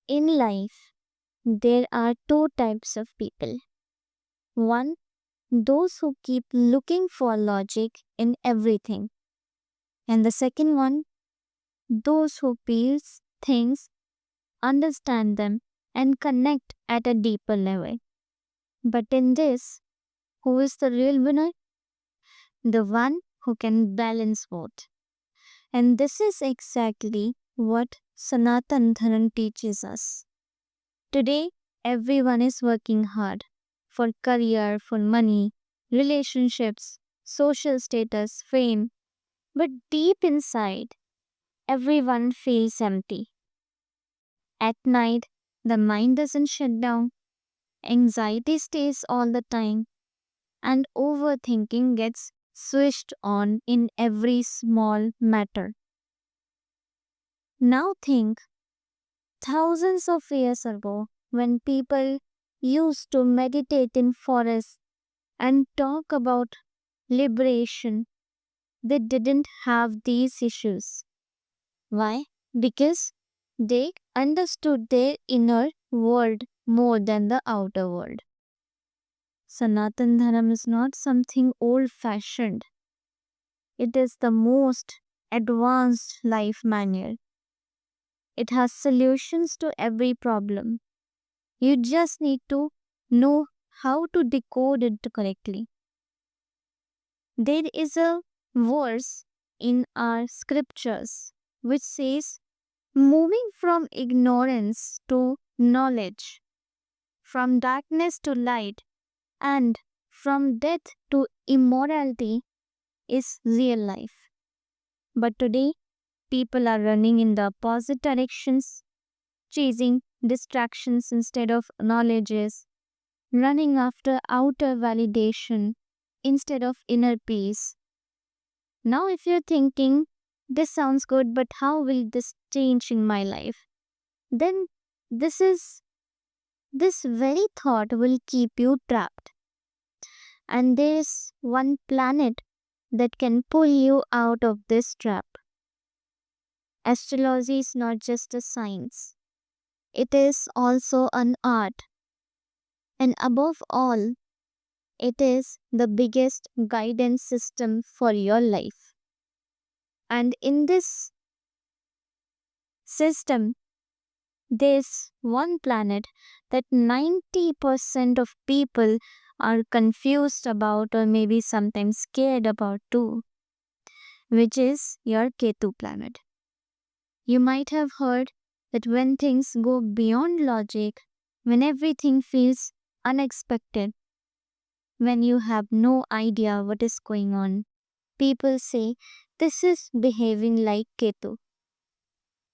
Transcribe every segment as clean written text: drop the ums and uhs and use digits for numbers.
In life, there are two types of people. One, those who keep looking for logic in everything. And the second one, those who feel things, understand them, and connect at a deeper level. But in this, who is the real winner? The one who can balance both. And this is exactly what Sanatan Dharan teaches us. Today, everyone is working hard for career, for money, relationships, social status, fame. But deep inside, everyone feels empty. At night, the mind doesn't shut down, anxiety stays all the time, and overthinking gets switched on in every small matter. Now think thousands of years ago when people used to meditate in forests and talk about liberation, they didn't have these issues. Why? Because they understood their inner world more than the outer world. Sanatan Dharam is not something old fashioned, it is the most advanced life manual. It has solutions to every problem. You just need to know how to decode it correctly. There is a verse in our scriptures which says, moving from ignorance to knowledge, from darkness to light, and from death to immortality is real life. But today, people are running in the opposite directions, chasing distractions instead of knowledges, running after outer validation instead of inner peace. Now, if you're thinking, this sounds good, but how will this change in my life? Then this is this very thought will keep you trapped. And there's one planet that can pull you out of this trap. Astrology is not just a science, it is also an art. And above all, it is the biggest guidance system for your life. And in this system, there's one planet that 90% of people are confused about or maybe sometimes scared about too, which is your Ketu planet. You might have heard that when things go beyond logic, when everything feels unexpected, when you have no idea what is going on, people say this is behaving like Ketu.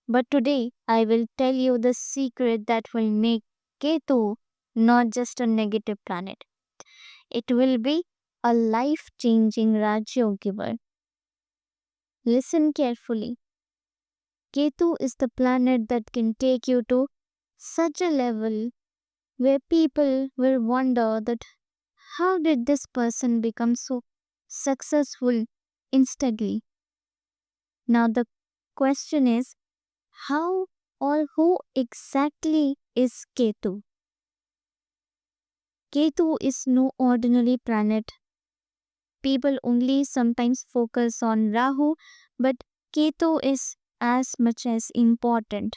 But today I will tell you the secret that will make Ketu not just a negative planet. It will be a life changing Rajyo giver. Listen carefully. Ketu is the planet that can take you to such a level where people will wonder that how did this person become so successful instantly? Now the question is how or who exactly is Ketu? Ketu is no ordinary planet. People only sometimes focus on Rahu, but Ketu is as much as important.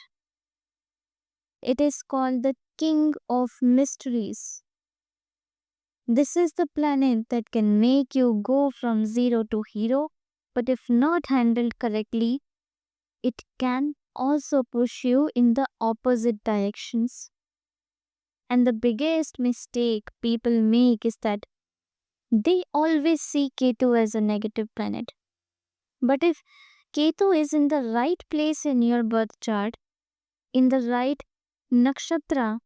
It is called the king of mysteries. This is the planet that can make you go from zero to hero, but if not handled correctly, it can also push you in the opposite directions. And the biggest mistake people make is that they always see Ketu as a negative planet. But if Ketu is in the right place in your birth chart, in the right nakshatra,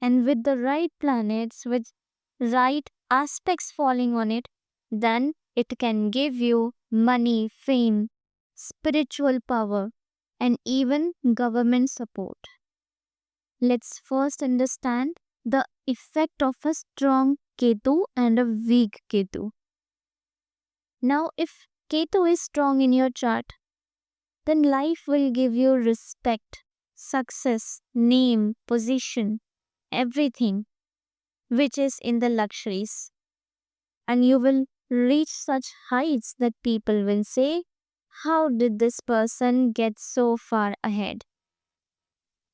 and with the right planets, with right aspects falling on it, then it can give you money, fame, spiritual power, and even government support. Let's first understand the effect of a strong Ketu and a weak Ketu. Now, if Ketu is strong in your chart, then life will give you respect, success, name, position, everything which is in the luxuries. And you will reach such heights that people will say, how did this person get so far ahead?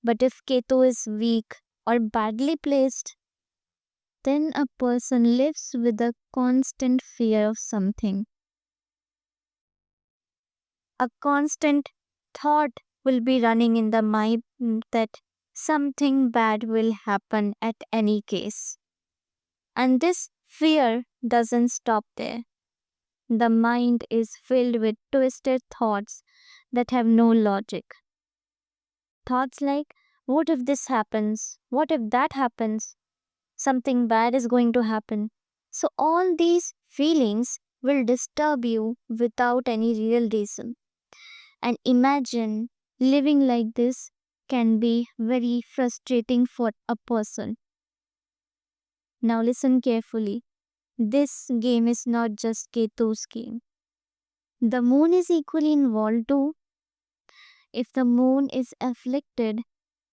But if Ketu is weak or badly placed, then a person lives with a constant fear of something. A constant thought will be running in the mind that something bad will happen at any case. And this fear doesn't stop there. The mind is filled with twisted thoughts that have no logic. Thoughts like, what if this happens? What if that happens? Something bad is going to happen. So, all these feelings will disturb you without any real reason. And imagine living like this can be very frustrating for a person. Now, listen carefully. This game is not just Ketu's game. The moon is equally involved too. If the moon is afflicted,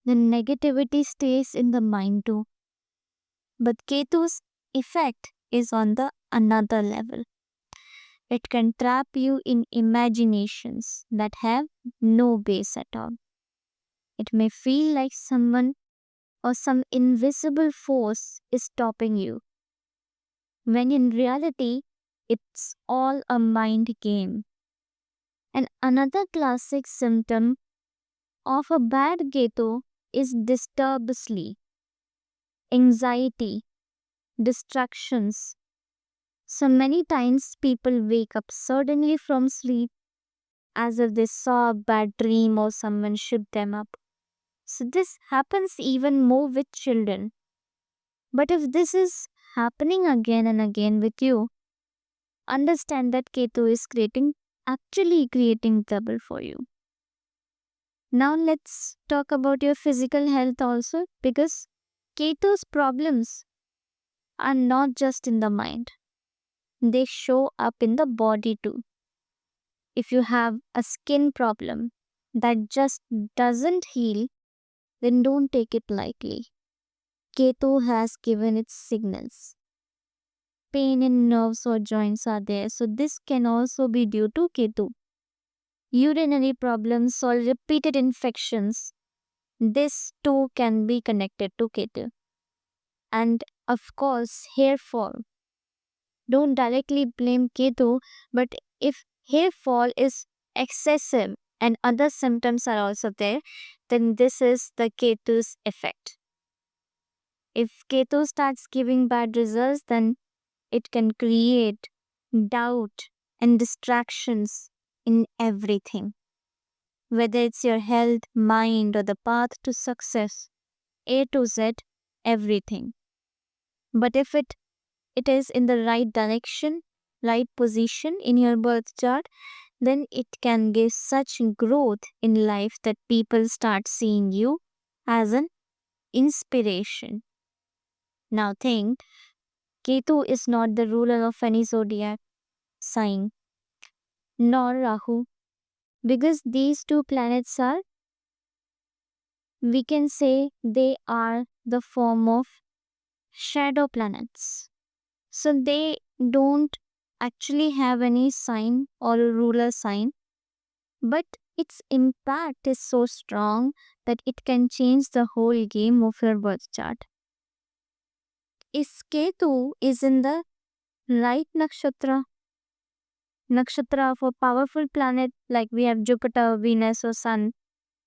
then negativity stays in the mind too. But Ketu's effect is on the another level. It can trap you in imaginations that have no base at all. It may feel like someone or some invisible force is stopping you, when in reality, it's all a mind game. And another classic symptom of a bad Ketu is disturbed sleep, anxiety, distractions. So many times people wake up suddenly from sleep as if they saw a bad dream or someone shook them up. So this happens even more with children. But if this is happening again and again with you, understand that Ketu is actually creating trouble for you. Now let's talk about your physical health also, because Ketu's problems are not just in the mind. They show up in the body too. If you have a skin problem that just doesn't heal, then don't take it lightly. Ketu has given its signals. Pain in nerves or joints are there, so this can also be due to Ketu. Urinary problems or repeated infections, this too can be connected to Ketu. And of course, hair fall. Don't directly blame Ketu, but if hair fall is excessive and other symptoms are also there, then this is the Ketu's effect. If Ketu starts giving bad results, then it can create doubt and distractions in everything. Whether it's your health, mind, or the path to success, A to Z, everything. But if it is in the right direction, right position in your birth chart, then it can give such growth in life that people start seeing you as an inspiration. Now think, Ketu is not the ruler of any zodiac sign, nor Rahu, because these two planets are, we can say, they are the form of shadow planets. So they don't actually have any sign or a ruler sign, but its impact is so strong that it can change the whole game of your birth chart. If Ketu is in the right nakshatra of a powerful planet like we have Jupiter, Venus, or Sun,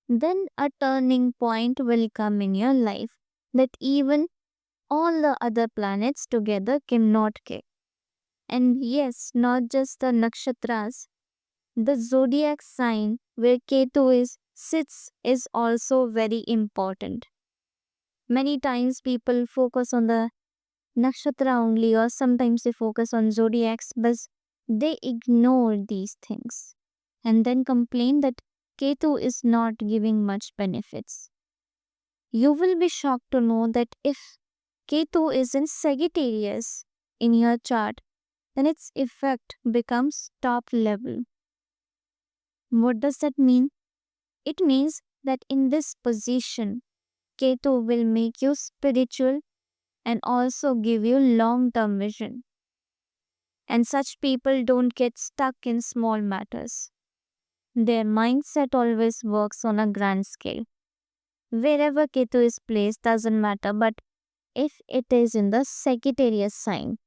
then a turning point will come in your life that even all the other planets together cannot get. And yes, not just the nakshatras, the zodiac sign where Ketu sits is also very important. Many times people focus on the nakshatra only, or sometimes they focus on zodiacs, but they ignore these things and then complain that Ketu is not giving much benefits. You will be shocked to know that if Ketu is in Sagittarius in your chart, then its effect becomes top level. What does that mean? It means that in this position, Ketu will make you spiritual and also give you long term vision. And such people don't get stuck in small matters. Their mindset always works on a grand scale. Wherever Ketu is placed doesn't matter, but if it is in the Sagittarius sign.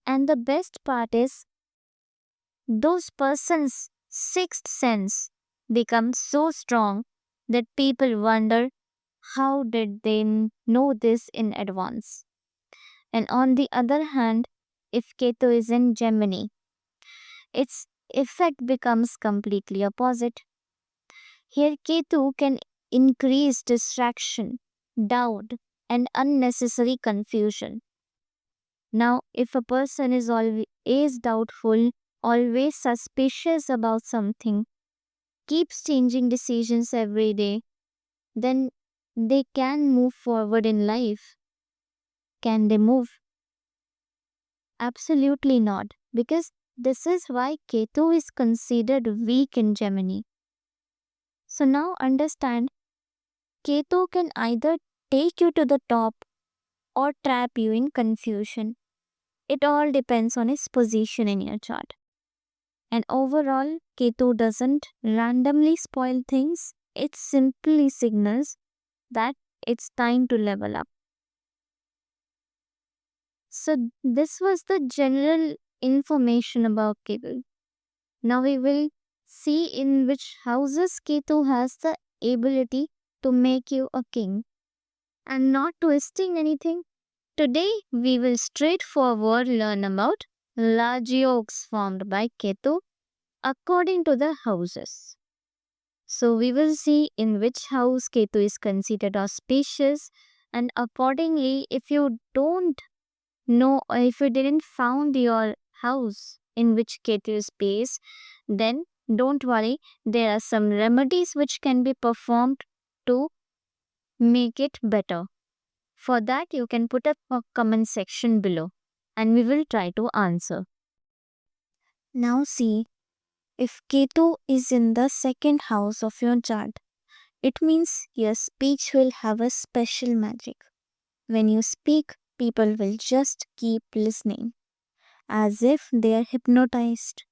And the best part is, those persons' sixth sense becomes so strong that people wonder how did they know this in advance. And on the other hand, if Ketu is in Gemini, its effect becomes completely opposite. Here, Ketu can increase distraction, doubt, and unnecessary confusion. Now, if a person is always doubtful, always suspicious about something, keeps changing decisions every day, then they can move forward in life. Can they move? Absolutely not, because this is why Ketu is considered weak in Gemini. So now understand, Ketu can either take you to the top or trap you in confusion. It all depends on its position in your chart. And overall, Ketu doesn't randomly spoil things, it simply signals that it's time to level up. So, this was the general information about Ketu. Now, we will see in which houses Ketu has the ability to make you a king. And not twisting anything. Today, we will straightforward learn about large yolks formed by Ketu according to the houses. So we will see in which house Ketu is considered auspicious, and accordingly, if you don't know or if you didn't found your house in which Ketu is based, then don't worry, there are some remedies which can be performed to make it better. For that, you can put up a comment section below and we will try to answer. Now see, if Ketu is in the second house of your chart, it means your speech will have a special magic. When you speak, people will just keep listening as if they are hypnotized.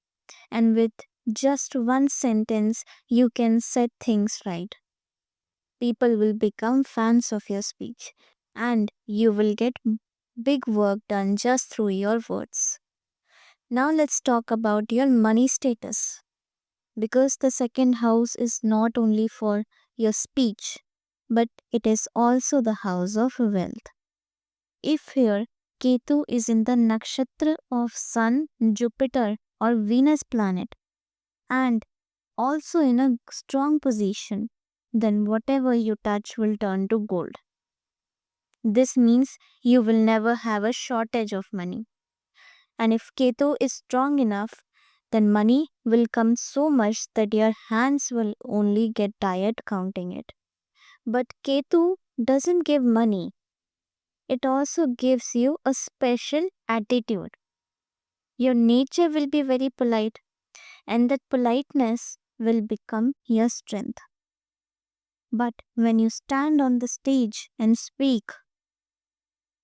And with just one sentence, you can set things right. People will become fans of your speech and you will get big work done just through your words. Now let's talk about your money status. Because the second house is not only for your speech, but it is also the house of wealth. If here Ketu is in the nakshatra of Sun, Jupiter, or Venus planet, and also in a strong position, then whatever you touch will turn to gold. This means you will never have a shortage of money. And if Ketu is strong enough, then money will come so much that your hands will only get tired counting it. But Ketu doesn't give money, it also gives you a special attitude. Your nature will be very polite, and that politeness will become your strength. But when you stand on the stage and speak,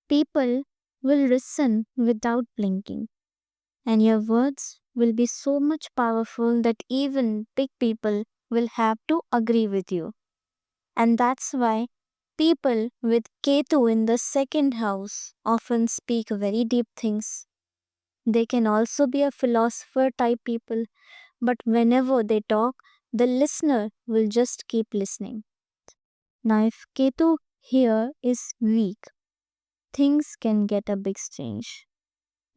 people will listen without blinking, and your words will be so much powerful that even big people will have to agree with you. And that's why people with Ketu in the second house often speak very deep things. They can also be a philosopher type people, but whenever they talk, the listener will just keep listening. Now, if Ketu here is weak, things can get a big change.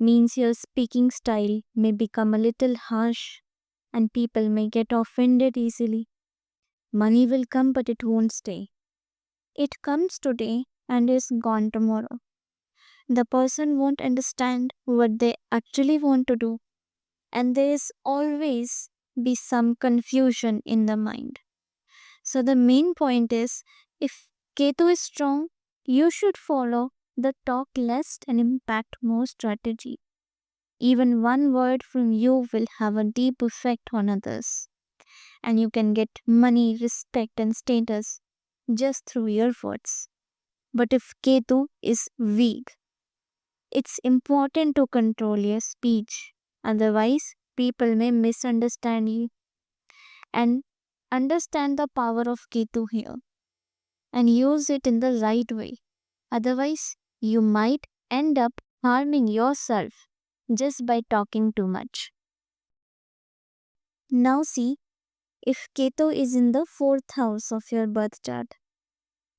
Means your speaking style may become a little harsh and people may get offended easily. Money will come, but it won't stay. It comes today and is gone tomorrow. The person won't understand what they actually want to do, and there is always be some confusion in the mind. So the main point is, if Ketu is strong, you should follow the talk less and impact more strategy. Even one word from you will have a deep effect on others. and you can get money, respect, and status just through your words. But if Ketu is weak, it's important to control your speech. Otherwise, people may misunderstand you, and understand the power of Ketu here and use it in the right way. Otherwise, you might end up harming yourself just by talking too much. Now, see, if Ketu is in the fourth house of your birth chart,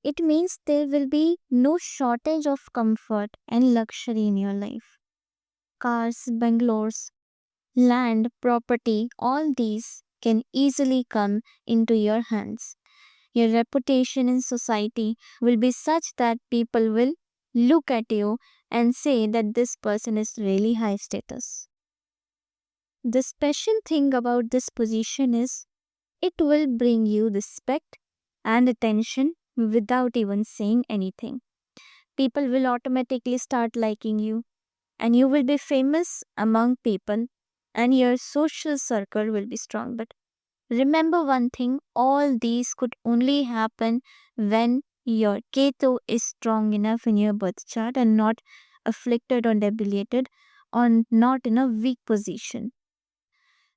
it means there will be no shortage of comfort and luxury in your life. Cars, bungalows, land, property, all these can easily come into your hands. Your reputation in society will be such that people will look at you and say that this person is really high status. The special thing about this position is it will bring you respect and attention without even saying anything. People will automatically start liking you, and you will be famous among people, and your social circle will be strong. But remember one thing, all these could only happen when your Ketu is strong enough in your birth chart and not afflicted or debilitated or not in a weak position.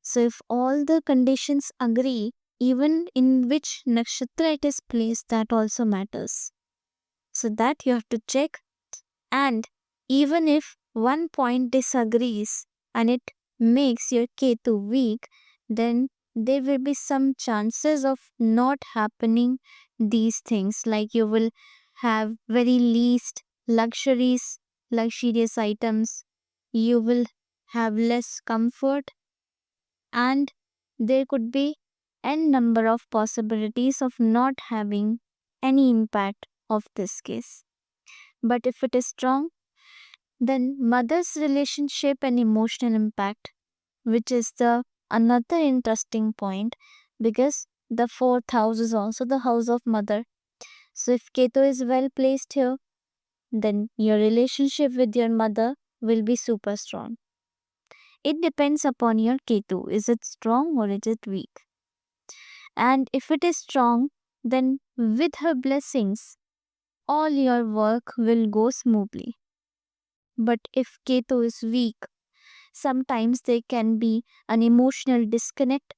So, if all the conditions agree, even in which nakshatra it is placed, that also matters. So, that you have to check. And even if one point disagrees and it makes your Ketu weak, then there will be some chances of not happening these things, like you will have very least luxurious items, you will have less comfort, and there could be n number of possibilities of not having any impact of this case. But if it is strong, then mother's relationship and emotional impact, which is the another interesting point, because the fourth house is also the house of mother. So if Ketu is well placed here, then your relationship with your mother will be super strong. It depends upon your Ketu. Is it strong or is it weak? And if it is strong, then with her blessings, all your work will go smoothly. But if Ketu is weak, sometimes there can be an emotional disconnect.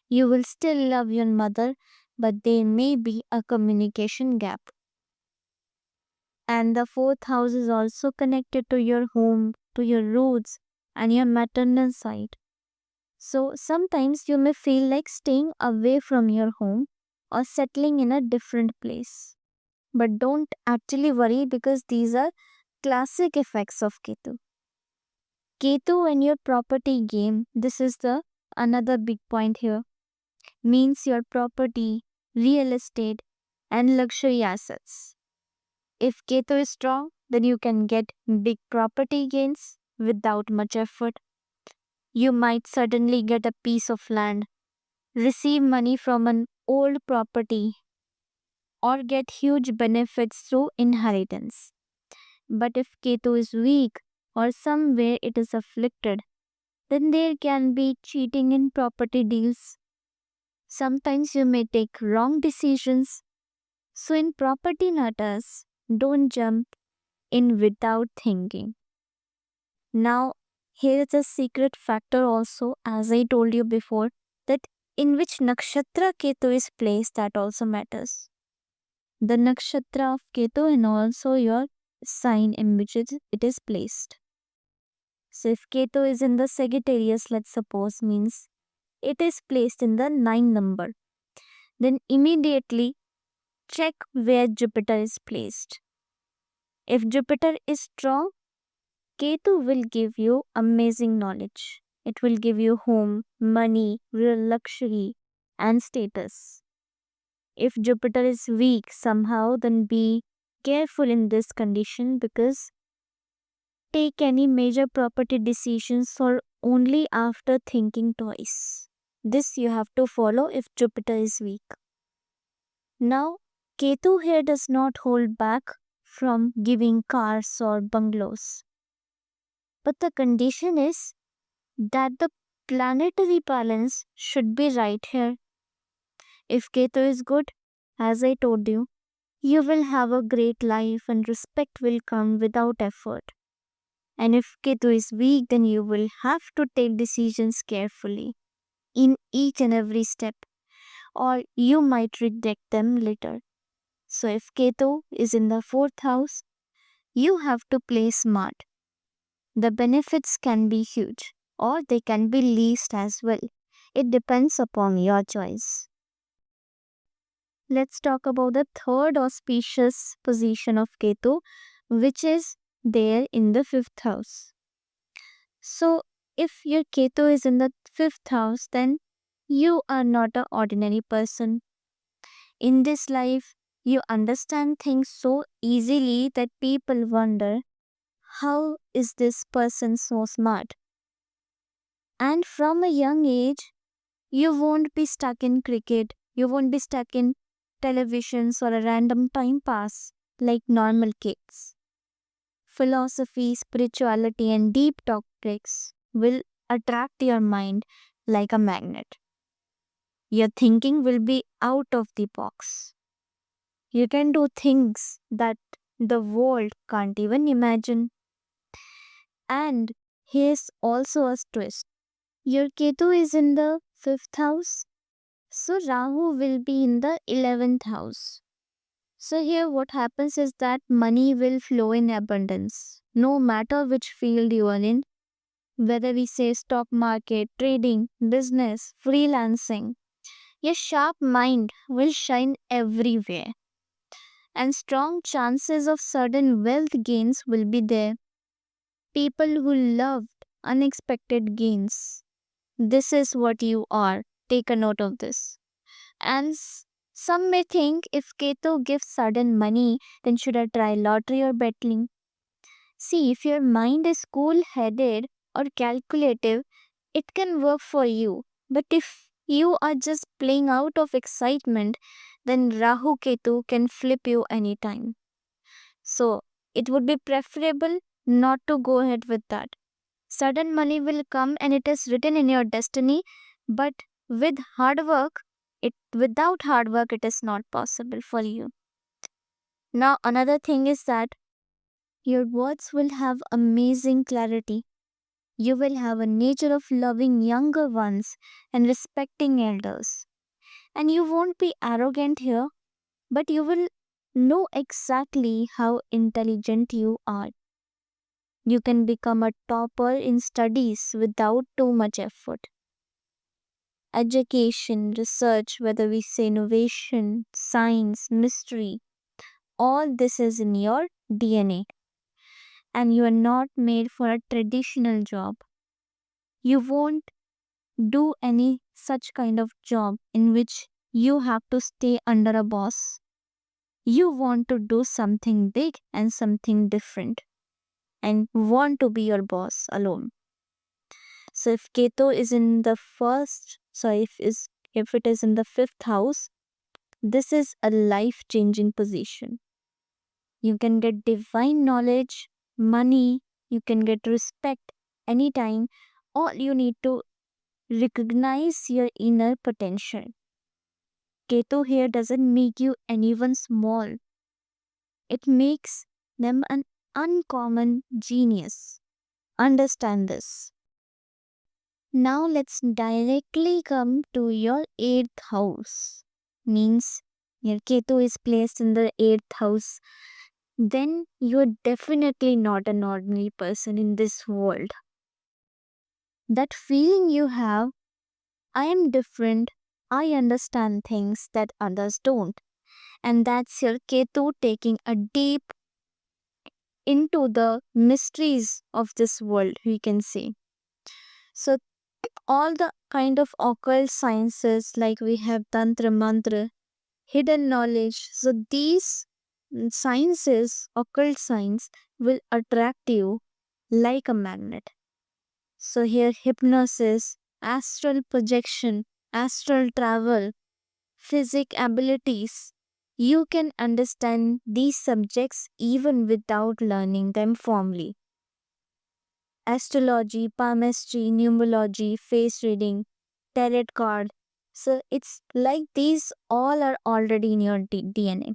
You will still love your mother, but there may be a communication gap. And the fourth house is also connected to your home, to your roots, and your maternal side. So sometimes you may feel like staying away from your home or settling in a different place. But don't actually worry, because these are classic effects of Ketu. Ketu and your property game, this is the another big point here, means your property, real estate, and luxury assets. If Ketu is strong, then you can get big property gains without much effort. You might suddenly get a piece of land, receive money from an old property, or get huge benefits through inheritance. But if Ketu is weak or somewhere it is afflicted, then there can be cheating in property deals. Sometimes you may take wrong decisions. So, in property matters, don't jump in without thinking. Now, here is a secret factor also, as I told you before, that in which nakshatra Ketu is placed, that also matters. The nakshatra of Ketu and also your sign in which it is placed. So, if Ketu is in the Sagittarius, let's suppose, means it is placed in the 9 number, then immediately check where Jupiter is placed. If Jupiter is strong, Ketu will give you amazing knowledge. It will give you home, money, real luxury, and status. If Jupiter is weak somehow, then be careful in this condition, because take any major property decisions or only after thinking twice. This you have to follow if Jupiter is weak. Now, Ketu here does not hold back from giving cars or bungalows. But the condition is that the planetary balance should be right here. If Ketu is good, as I told you will have a great life and respect will come without effort. And if Ketu is weak, then you will have to take decisions carefully in each and every step, or you might regret them later. So, if Ketu is in the fourth house, you have to play smart. The benefits can be huge, or they can be least as well. It depends upon your choice. Let's talk about the third auspicious position of Ketu, which is there in the fifth house. So, if your Ketu is in the fifth house, then you are not an ordinary person. In this life, you understand things so easily that people wonder, how is this person so smart? And from a young age, you won't be stuck in cricket, you won't be stuck in televisions or a random time pass like normal kids. Philosophy, spirituality, and deep topics will attract your mind like a magnet. Your thinking will be out of the box. You can do things that the world can't even imagine. And here's also a twist. Your Ketu is in the fifth house, so Rahu will be in the 11th house. So, here what happens is that money will flow in abundance, no matter which field you are in, whether we say stock market, trading, business, freelancing. Your sharp mind will shine everywhere, and strong chances of sudden wealth gains will be there. People who loved unexpected gains. This is what you are. Take a note of this. And some may think, if Ketu gives sudden money, then should I try lottery or betting? See, if your mind is cool headed or calculative, it can work for you. But if you are just playing out of excitement, then Rahu Ketu can flip you anytime. So, it would be preferable not to go ahead with that. Sudden money will come and it is written in your destiny, but with hard work, without hard work it is not possible for you. Now another thing is that your words will have amazing clarity. You will have a nature of loving younger ones and respecting elders. And you won't be arrogant here, but you will know exactly how intelligent you are. You can become a topper in studies without too much effort. Education, research, whether we say innovation, science, mystery, all this is in your DNA. And you are not made for a traditional job. You won't do any such kind of job in which you have to stay under a boss. You want to do something big and something different and want to be your boss alone. So if Ketu is in the if it is in the fifth house, this is a life changing position. You can get divine knowledge, money, you can get respect anytime. All you need to recognize your inner potential. Ketu here doesn't make you anyone small, it makes them an uncommon genius. Understand this. Now let's directly come to your eighth house. Means your Ketu is placed in the eighth house. Then you're definitely not an ordinary person in this world. That feeling you have, I am different, I understand things that others don't. And that's your Ketu taking a deep into the mysteries of this world, we can say. So, all the kind of occult sciences, like we have Tantra, Mantra, hidden knowledge. So, these sciences, occult science, will attract you like a magnet. So, here, hypnosis, astral projection, astral travel, physic abilities. You can understand these subjects even without learning them formally. astrology, palmistry, numerology, face reading, tarot card. So it's like these all are already in your DNA.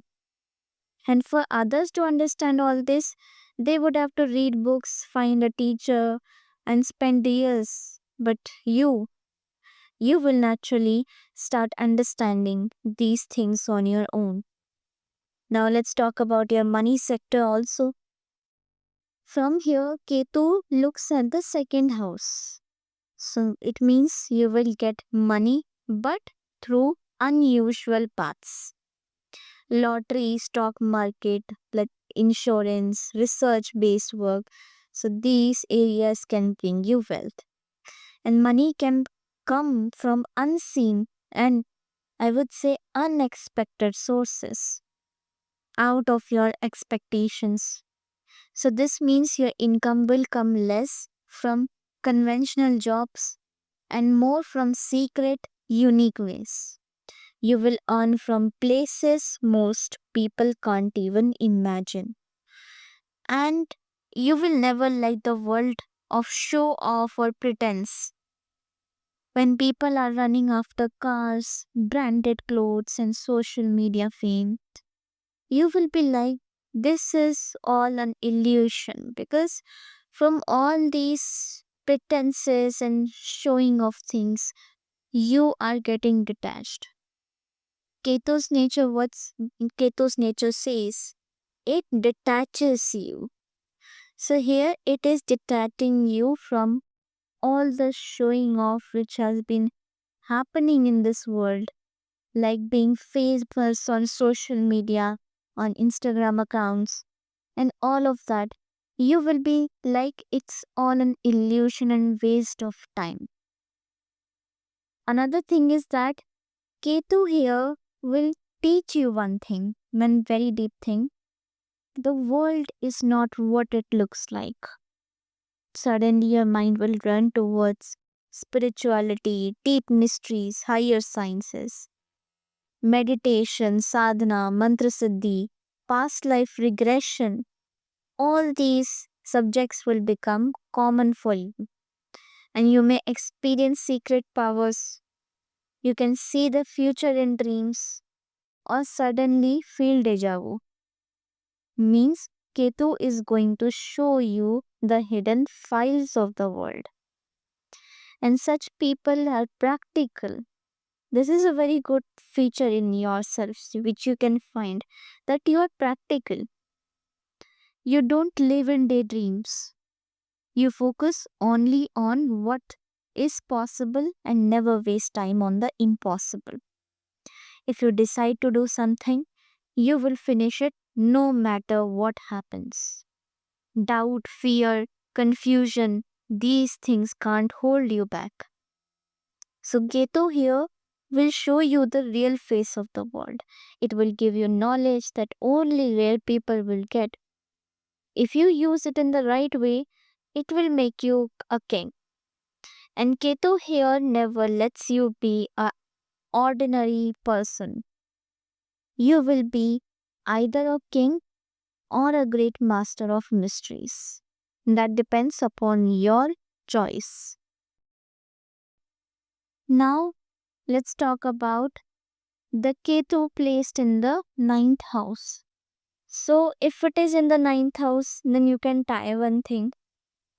And for others to understand all this, they would have to read books, find a teacher, and spend years. But you will naturally start understanding these things on your own. Now let's talk about your money sector also. From here, Ketu looks at the second house. So it means you will get money, but through unusual paths. Lottery, stock market, like insurance, research based work. So these areas can bring you wealth. And money can come from unseen and I would say unexpected sources out of your expectations. So this means your income will come less from conventional jobs and more from secret, unique ways. You will earn from places most people can't even imagine. And you will never like the world of show off or pretense. When people are running after cars, branded clothes, and social media fame, you will be like, this is all an illusion because from all these pretenses and showing of things, you are getting detached. Keto's nature, what's Keto's nature says, it detaches you. So here it is detaching you from all the showing off which has been happening in this world, like being famous on social media, on Instagram accounts, and all of that. You will be like it's all an illusion and waste of time. Another thing is that Ketu here will teach you one thing, one very deep thing. The world is not what it looks like. Suddenly, your mind will run towards spirituality, deep mysteries, higher sciences, meditation, sadhana, mantra siddhi, past life regression. All these subjects will become common for you, and you may experience secret powers. You can see the future in dreams, or suddenly feel deja vu. Means Ketu is going to show you the hidden files of the world. And such people are practical. This is a very good feature in yourself which you can find that you are practical. You don't live in daydreams. You focus only on what is possible and never waste time on the impossible. If you decide to do something, you will finish it no matter what happens. Doubt, fear, confusion, these things can't hold you back. So, Geto here will show you the real face of the world. It will give you knowledge that only rare people will get. If you use it in the right way, it will make you a king. And Ketu here never lets you be a ordinary person. You will be either a king or a great master of mysteries. That depends upon your choice. Now, let's talk about the Ketu placed in the ninth house. So, if it is in the ninth house, then you can tie one thing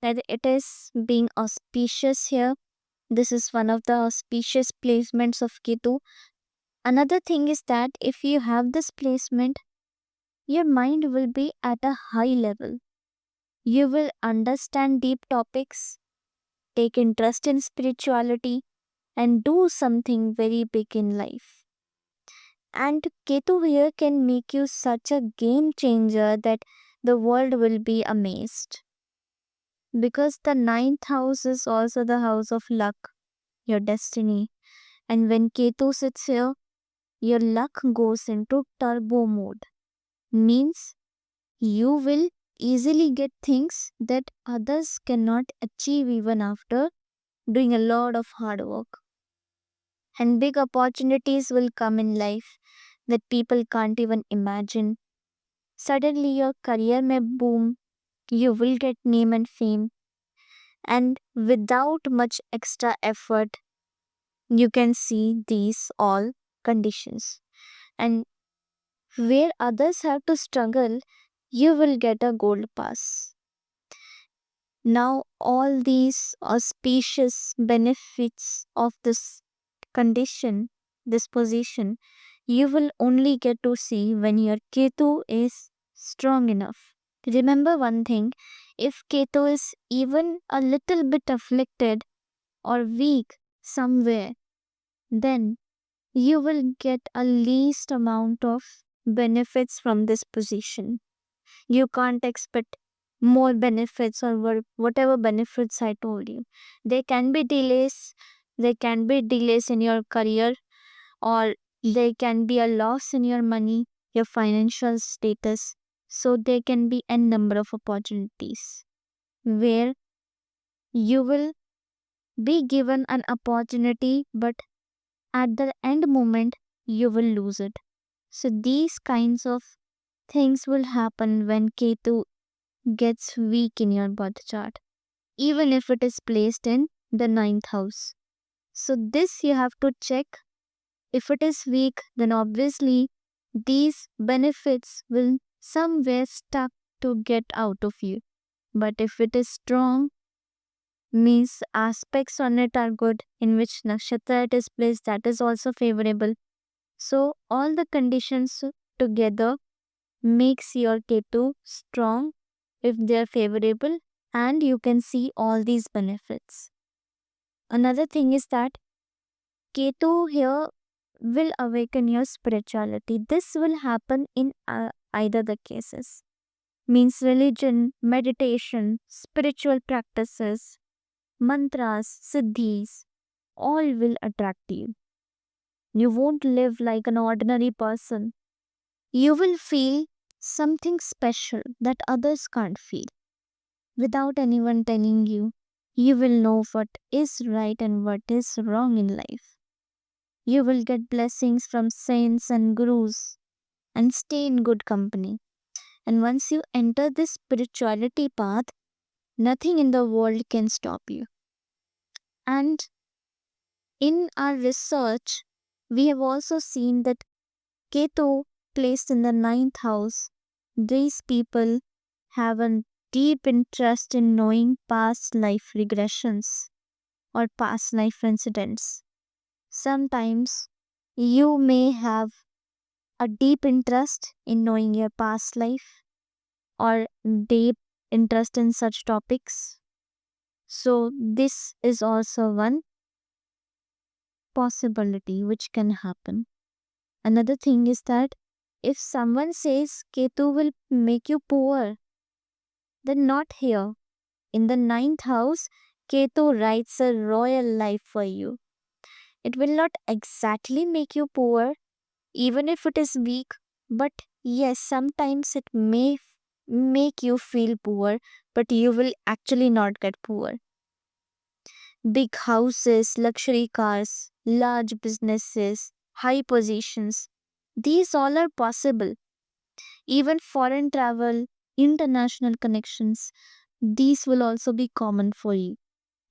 that it is being auspicious here. This is one of the auspicious placements of Ketu. Another thing is that if you have this placement, your mind will be at a high level. You will understand deep topics, take interest in spirituality, and do something very big in life. And Ketu here can make you such a game changer that the world will be amazed. Because the ninth house is also the house of luck, your destiny. And when Ketu sits here, your luck goes into turbo mode. Means you will easily get things that others cannot achieve even after doing a lot of hard work. And big opportunities will come in life that people can't even imagine. Suddenly, your career may boom, you will get name and fame, And without much extra effort, you can see these all conditions. And where others have to struggle, you will get a gold pass. Now, all these auspicious benefits of this condition, this position, you will only get to see when your Ketu is strong enough. Remember one thing, if Ketu is even a little bit afflicted or weak somewhere, then you will get a least amount of benefits from this position. You can't expect more benefits or whatever benefits I told you. There can be delays, there can be delays in your career, or there can be a loss in your money, your financial status. So there can be a number of opportunities where you will be given an opportunity, but at the end moment, you will lose it. So these kinds of things will happen when Ketu gets weak in your birth chart, even if it is placed in the ninth house. So this you have to check. If it is weak, then obviously these benefits will somewhere stuck to get out of you. But if it is strong, means aspects on it are good, in which nakshatra it is placed, that is also favorable. So all the conditions together makes your Ketu strong if they are favorable, and you can see all these benefits. Another thing is that Ketu here will awaken your spirituality. This will happen in either the cases. Means religion, meditation, spiritual practices, mantras, siddhis, all will attract you. You won't live like an ordinary person. You will feel something special that others can't feel. Without anyone telling you, you will know what is right and what is wrong in life. You will get blessings from saints and gurus and stay in good company. And once you enter this spirituality path, nothing in the world can stop you. And in our research, we have also seen that Ketu placed in the ninth house, these people have a deep interest in knowing past life regressions or past life incidents. Sometimes you may have a deep interest in knowing your past life or deep interest in such topics. So, this is also one possibility which can happen. Another thing is that if someone says Ketu will make you poor, then not here. In the ninth house, Ketu writes a royal life for you. It will not exactly make you poor, even if it is weak, but yes, sometimes it may make you feel poor, but you will actually not get poor. Big houses, luxury cars, large businesses, high positions, these all are possible. Even foreign travel, international connections, these will also be common for you.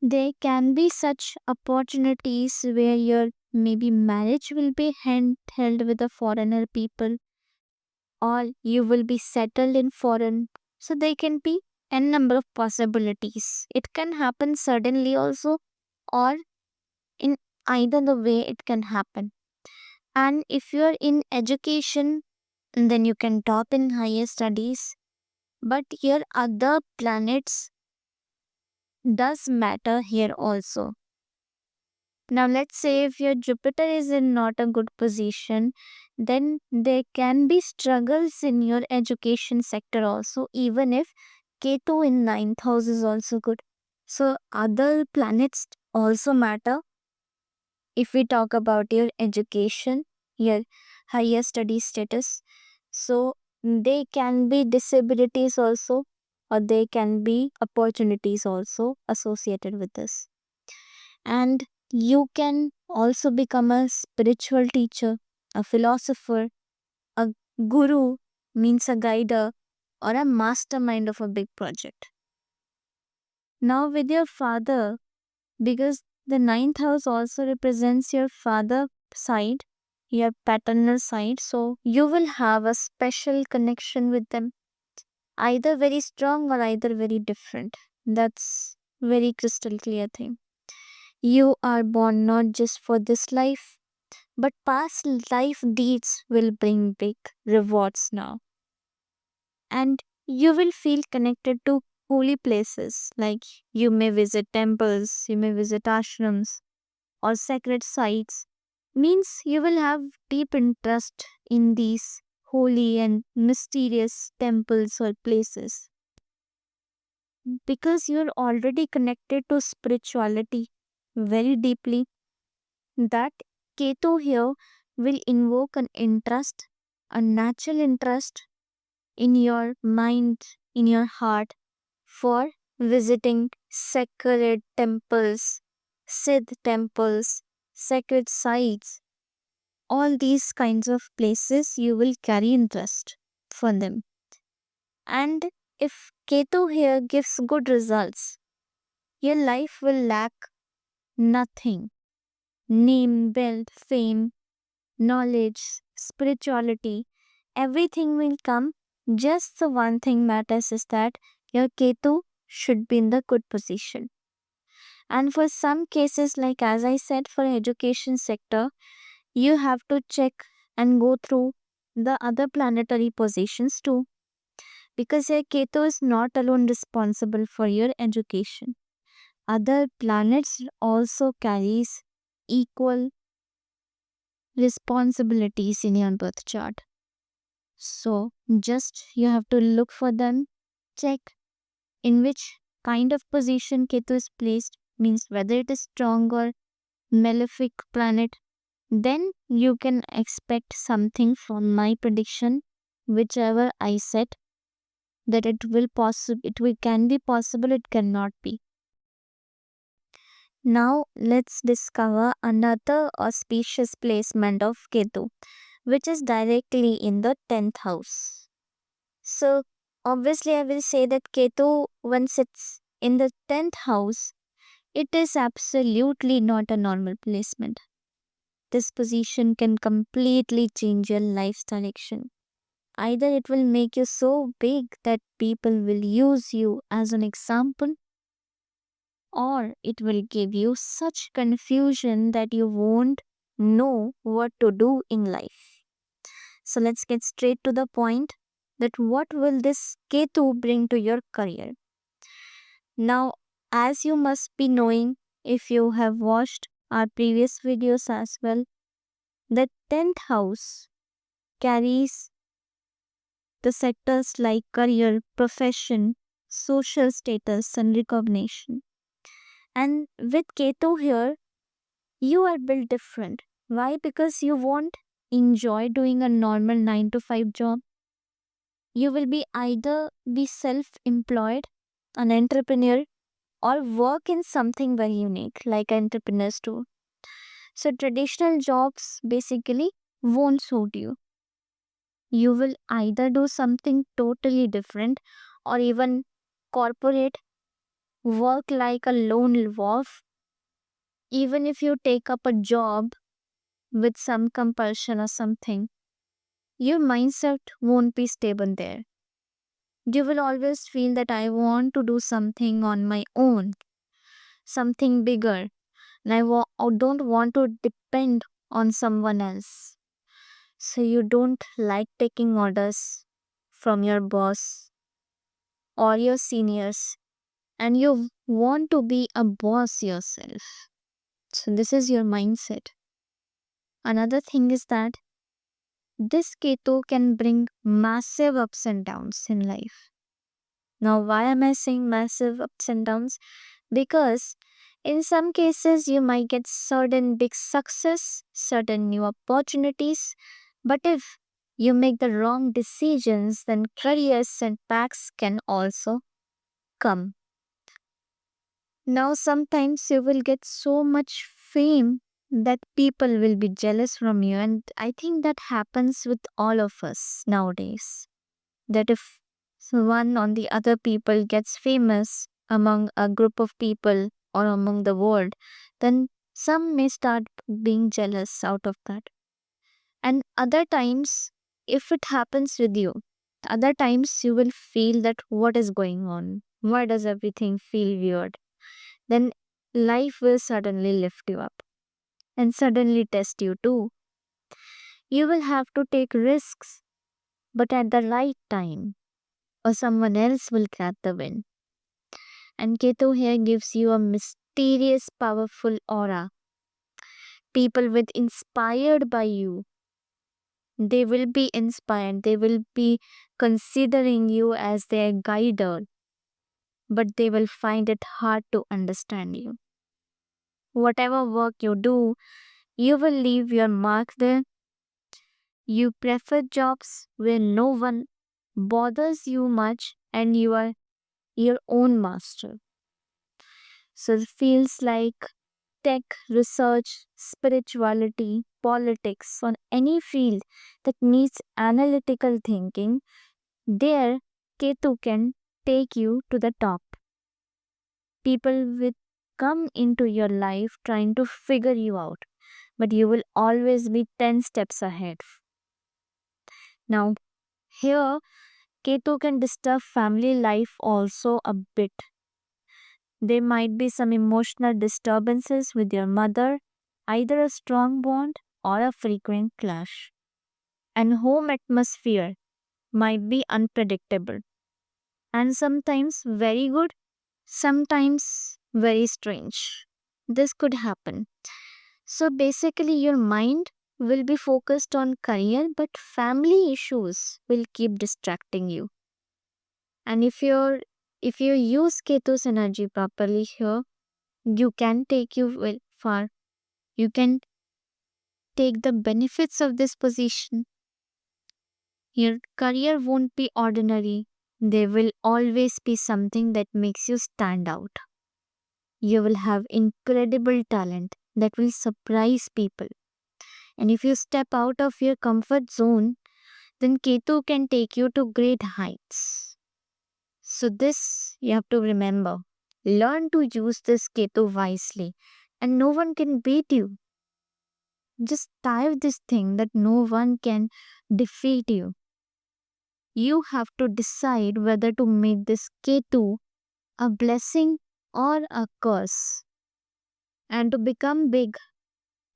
There can be such opportunities where your maybe marriage will be held with a foreigner people, or you will be settled in foreign. So there can be n number of possibilities. It can happen suddenly also, or in either the way it can happen. And if you're in education, then you can top in higher studies. But your other planets does matter here also. Now, let's say if your Jupiter is in not a good position, then there can be struggles in your education sector also, even if Ketu in ninth house is also good. So, other planets also matter if we talk about your education, your higher study status. So, they can be disabilities also, or they can be opportunities also associated with this. And you can also become a spiritual teacher, a philosopher, a guru, means a guider, or a mastermind of a big project. Now, with your father, because the ninth house also represents your father side, your paternal side, so you will have a special connection with them, either very strong or either very different. That's very crystal clear thing. You are born not just for this life, but past life deeds will bring big rewards now. And you will feel connected to holy places, like you may visit temples, you may visit ashrams or sacred sites. Means you will have deep interest in these holy and mysterious temples or places because you're already connected to spirituality very deeply. That Ketu here will invoke an interest, a natural interest in your mind, in your heart, for visiting sacred temples, Siddh temples, sacred sites, all these kinds of places you will carry interest for them. And if Ketu here gives good results, your life will lack nothing. Name, wealth, fame, knowledge, spirituality, everything will come. Just the one thing matters is that your Ketu should be in the good position. And for some cases, like as I said, for education sector, you have to check and go through the other planetary positions too. Because your Ketu is not alone responsible for your education. Other planets also carries equal responsibilities in your birth chart. So just you have to look for them, check in which kind of position Ketu is placed, means whether it is strong or malefic planet, then you can expect something from my prediction, whichever I said that it can be possible, it cannot be. Now let's discover another auspicious placement of Ketu, which is directly in the 10th house. So obviously I will say that Ketu, when sits in the 10th house, it is absolutely not a normal placement. This position can completely change your life's direction. Either it will make you so big that people will use you as an example, or it will give you such confusion that you won't know what to do in life. So let's get straight to the point, that what will this Ketu bring to your career? Now, as you must be knowing if you have watched our previous videos as well, the 10th house carries the sectors like career, profession, social status, and recognition. And with Ketu here, you are built different. Why? Because you won't enjoy doing a normal 9 to 5 job. You will be either be self-employed, an entrepreneur, or work in something very unique like entrepreneurs do. So traditional jobs basically won't suit you. You will either do something totally different, or even corporate work like a lone wolf. Even if you take up a job with some compulsion or something, your mindset won't be stable there. You will always feel that I want to do something on my own, something bigger, and I don't want to depend on someone else. So you don't like taking orders from your boss or your seniors, and you want to be a boss yourself. So this is your mindset. Another thing is that this Ketu can bring massive ups and downs in life. Now, why am I saying massive ups and downs? Because in some cases, you might get certain big success, certain new opportunities, but if you make the wrong decisions, then career setbacks can also come. Now, sometimes you will get so much fame that people will be jealous from you, and I think that happens with all of us nowadays. That if one on the other people gets famous, among a group of people or among the world, then some may start being jealous out of that. And other times, if it happens with you, other times you will feel that what is going on? Why does everything feel weird? Then life will suddenly lift you up and suddenly test you too. You will have to take risks, but at the right time, or someone else will grab the win. And Ketu here gives you a mysterious, powerful aura. People with inspired by you, they will be inspired, they will be considering you as their guider, but they will find it hard to understand you. Whatever work you do, you will leave your mark there. You prefer jobs where no one bothers you much and you are your own master. So it feels like tech, research, spirituality, politics, on any field that needs analytical thinking, there Ketu can take you to the top. People will come into your life trying to figure you out, but you will always be 10 steps ahead. Now, here Ketu can disturb family life also a bit. There might be some emotional disturbances with your mother, either a strong bond or a frequent clash. And home atmosphere might be unpredictable and sometimes very good, sometimes very strange. This could happen. So basically, your mind will be focused on career, but family issues will keep distracting you. And if you use Ketu's energy properly here, you can take you well far. You can take the benefits of this position. Your career won't be ordinary. There will always be something that makes you stand out. You will have incredible talent that will surprise people. And if you step out of your comfort zone, then Ketu can take you to great heights. So, this you have to remember. Learn to use this Ketu wisely, and no one can beat you. Just type this thing that no one can defeat you. You have to decide whether to make this Ketu a blessing or a curse. And to become big,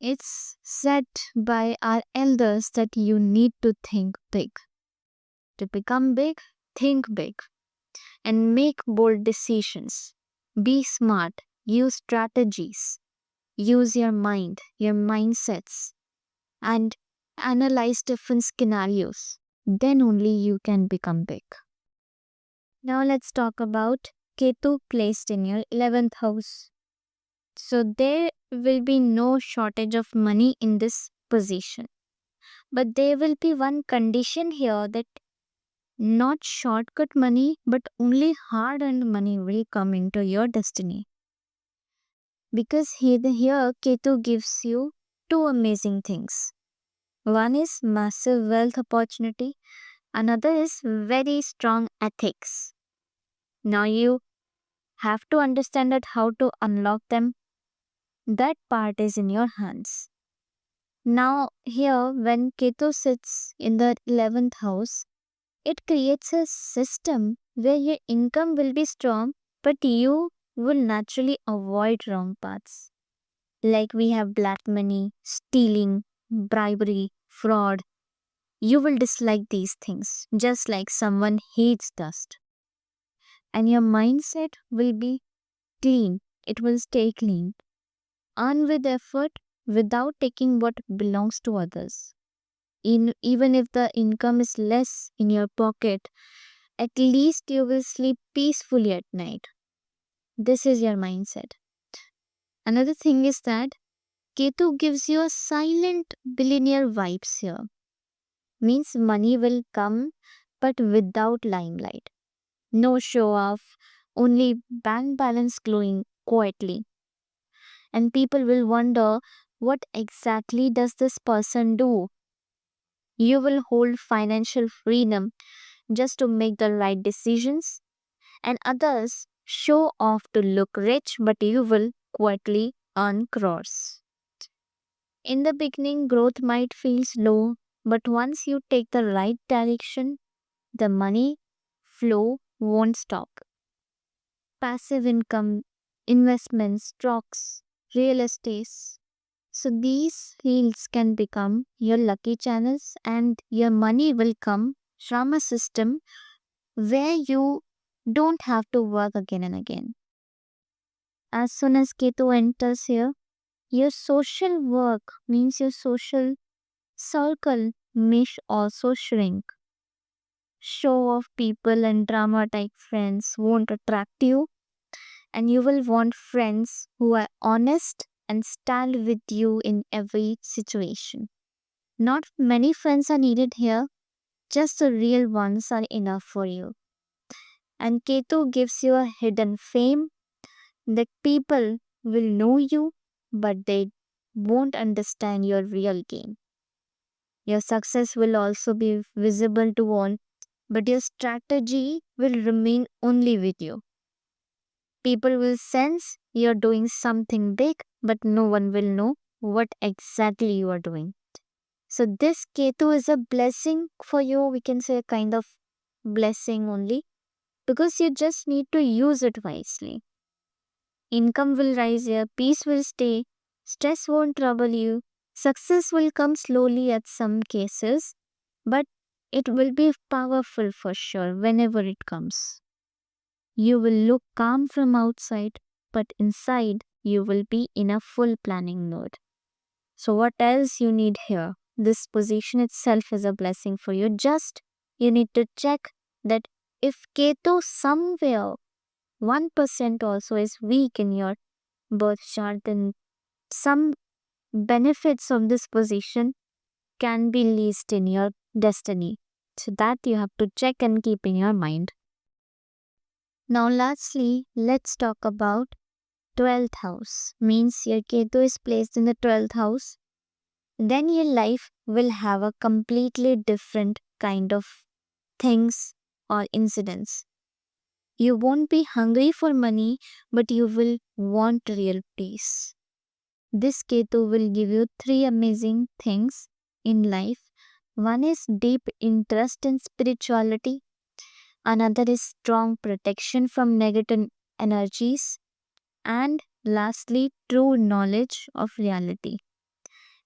it's said by our elders that you need to think big. To become big, think big and make bold decisions. Be smart, use strategies, use your mind, your mindsets, and analyze different scenarios. Then only you can become big. Now let's talk about Ketu placed in your 11th house. So there will be no shortage of money in this position. But there will be one condition here that not shortcut money, but only hard earned money will come into your destiny. Because here Ketu gives you two amazing things. One is massive wealth opportunity, another is very strong ethics. Now you have to understand that how to unlock them. That part is in your hands. Now, here, when Ketu sits in the 11th house, it creates a system where your income will be strong, but you will naturally avoid wrong paths. Like we have black money, stealing, bribery, fraud. You will dislike these things, just like someone hates dust. And your mindset will be clean, it will stay clean. Earn with effort without taking what belongs to others. Even if the income is less in your pocket, at least you will sleep peacefully at night. This is your mindset. Another thing is that Ketu gives you a silent billionaire vibes here. Means money will come but without limelight. No show off, only bank balance glowing quietly. And people will wonder, what exactly does this person do? You will hold financial freedom just to make the right decisions, and others show off to look rich, but you will quietly earn crores. In the beginning, growth might feel slow, but once you take the right direction, the money flow won't stop. Passive income, investments, stocks, real estate. So these fields can become your lucky channels, and your money will come from a system where you don't have to work again and again. As soon as Ketu enters here, your social work means your social circle may also shrink. Show off people and drama type friends won't attract you, and you will want friends who are honest and stand with you in every situation. Not many friends are needed here, just the real ones are enough for you. And Ketu gives you a hidden fame that people will know you, but they won't understand your real game. Your success will also be visible to all, but your strategy will remain only with you. People will sense you're doing something big, but no one will know what exactly you are doing. So, this Ketu is a blessing for you. We can say a kind of blessing only because you just need to use it wisely. Income will rise here, peace will stay, stress won't trouble you, success will come slowly at some cases, but it will be powerful for sure whenever it comes. You will look calm from outside, but inside you will be in a full planning mode. So, what else you need here? This position itself is a blessing for you. Just you need to check that if Ketu somewhere 1% also is weak in your birth chart, then some benefits of this position can be least in your destiny. So, that you have to check and keep in your mind. Now, lastly, let's talk about 12th house. Means your Ketu is placed in the 12th house, then your life will have a completely different kind of things or incidents. You won't be hungry for money, but you will want real peace. This Ketu will give you three amazing things in life. One is deep interest in spirituality, another is strong protection from negative energies, and lastly, true knowledge of reality.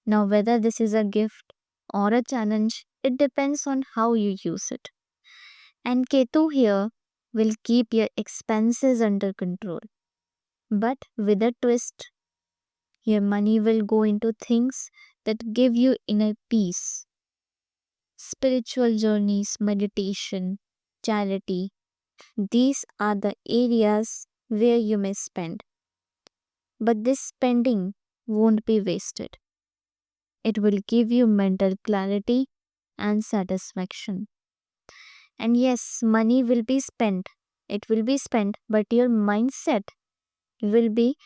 Now, whether this is a gift or a challenge, it depends on how you use it. And Ketu here will keep your expenses under control. But with a twist, your money will go into things that give you inner peace. Spiritual journeys, meditation, charity, these are the areas where you may spend. But this spending won't be wasted. It will give you mental clarity and satisfaction. And yes, money will be spent. It will be spent, but your mindset will be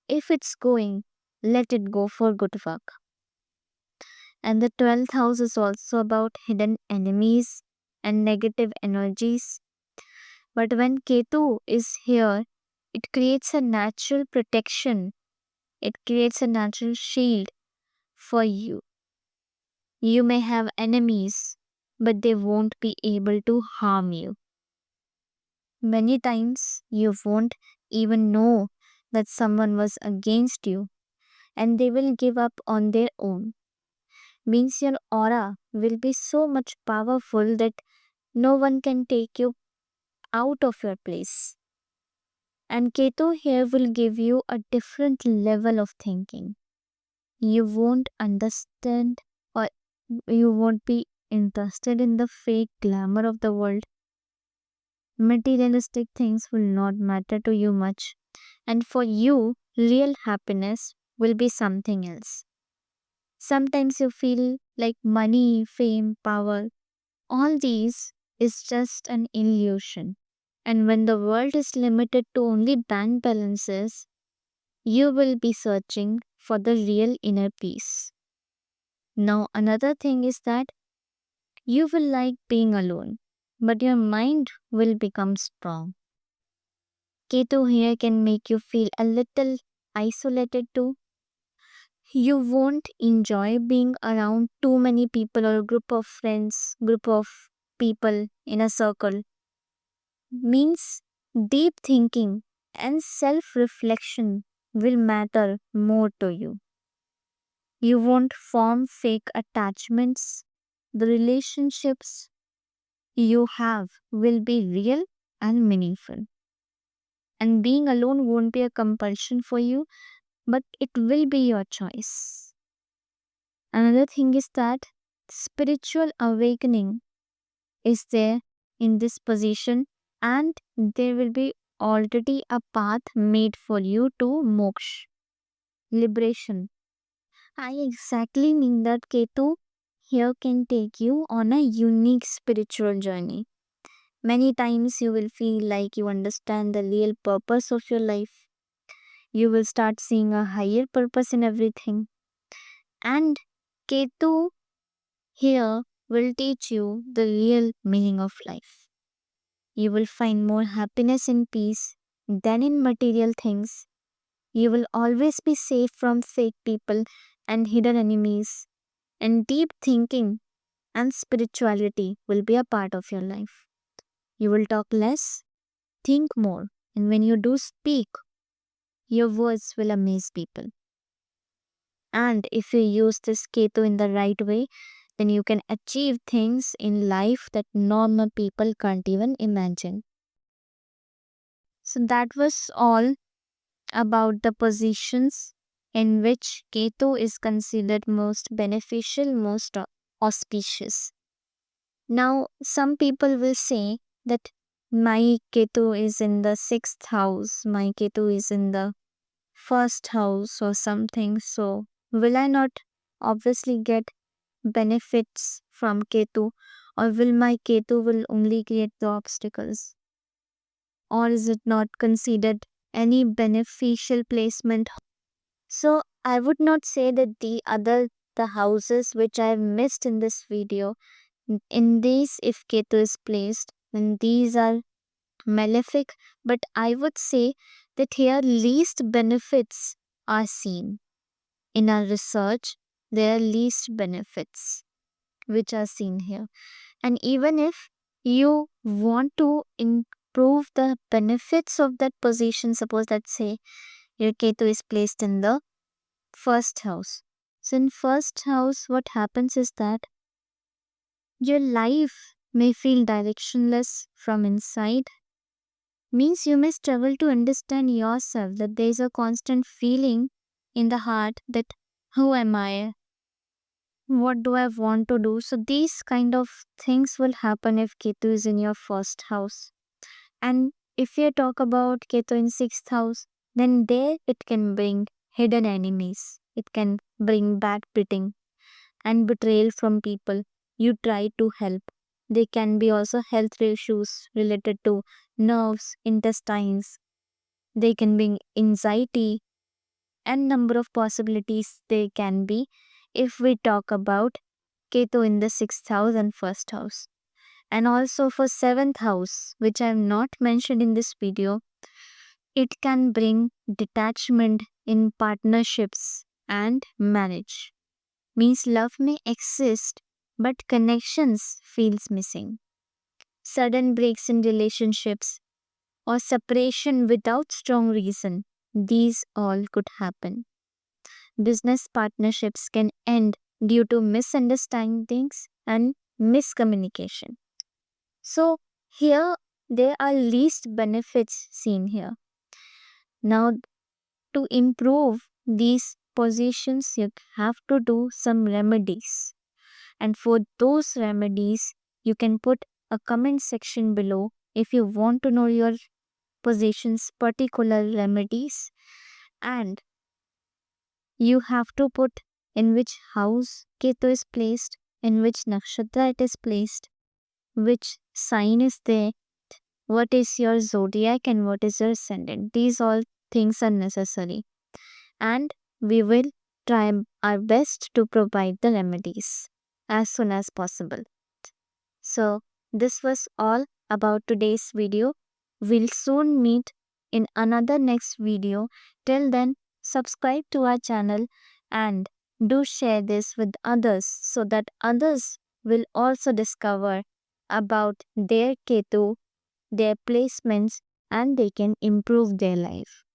if it's going, let it go for good work. And the 12th house is also about hidden enemies and negative energies. But when Ketu is here, it creates a natural protection, it creates a natural shield for you. You may have enemies, but they won't be able to harm you. Many times you won't even know that someone was against you and they will give up on their own. Means your aura will be so much powerful that no one can take you out of your place. And Ketu here will give you a different level of thinking. You won't understand or you won't be interested in the fake glamour of the world. Materialistic things will not matter to you much, and for you, real happiness will be something else. Sometimes you feel like money, fame, power, all these is just an illusion. And when the world is limited to only bank balances, you will be searching for the real inner peace. Now, another thing is that you will like being alone, but your mind will become strong. Ketu here can make you feel a little isolated too. You won't enjoy being around too many people or a group of friends, group of people in a circle. Means deep thinking and self reflection will matter more to you. You won't form fake attachments. The relationships you have will be real and meaningful. And being alone won't be a compulsion for you, but it will be your choice. Another thing is that spiritual awakening is there in this position, and there will be already a path made for you to moksha, liberation. I exactly mean that Ketu here can take you on a unique spiritual journey. Many times you will feel like you understand the real purpose of your life. You will start seeing a higher purpose in everything. And Ketu here will teach you the real meaning of life. You will find more happiness and peace than in material things. You will always be safe from fake people and hidden enemies. And deep thinking and spirituality will be a part of your life. You will talk less, think more. And when you do speak, your words will amaze people. And if you use this Ketu in the right way, then you can achieve things in life that normal people can't even imagine. So that was all about the positions in which Ketu is considered most beneficial, most auspicious. Now, some people will say that my Ketu is in the sixth house, my Ketu is in the first house, or something. So, will I not obviously get benefits from Ketu, or will my Ketu will only create the obstacles? Or is it not considered any beneficial placement? So I would not say that the houses which I have missed in this video, in these if Ketu is placed, then these are malefic, but I would say that here least benefits are seen. In our research, there are least benefits which are seen here. And even if you want to improve the benefits of that position, suppose that say your Ketu is placed in the first house. So in first house, what happens is that your life may feel directionless from inside. Means you may struggle to understand yourself, that there is a constant feeling in the heart that who am I? What do I want to do? So these kind of things will happen if Ketu is in your first house. And if you talk about Ketu in sixth house, then there it can bring hidden enemies. It can bring backbiting and betrayal from people you try to help. They can be also health issues related to nerves, intestines. They can bring anxiety and number of possibilities they can be if we talk about Ketu in the sixth house and first house. And also for seventh house, which I have not mentioned in this video, it can bring detachment in partnerships and marriage. Means love may exist, but connections feels missing. Sudden breaks in relationships or separation without strong reason. These all could happen. Business partnerships can end due to misunderstandings and miscommunication. So here there are least benefits seen here. Now to improve these positions, you have to do some remedies. And for those remedies, you can put a comment section below if you want to know your position's particular remedies. And you have to put in which house Ketu is placed, in which nakshatra it is placed, which sign is there, what is your zodiac, and what is your ascendant. These all things are necessary. And we will try our best to provide the remedies as soon as possible. So, this was all about today's video. We'll soon meet in another next video. Till then, subscribe to our channel and do share this with others so that others will also discover about their Ketu, their placements, and they can improve their life.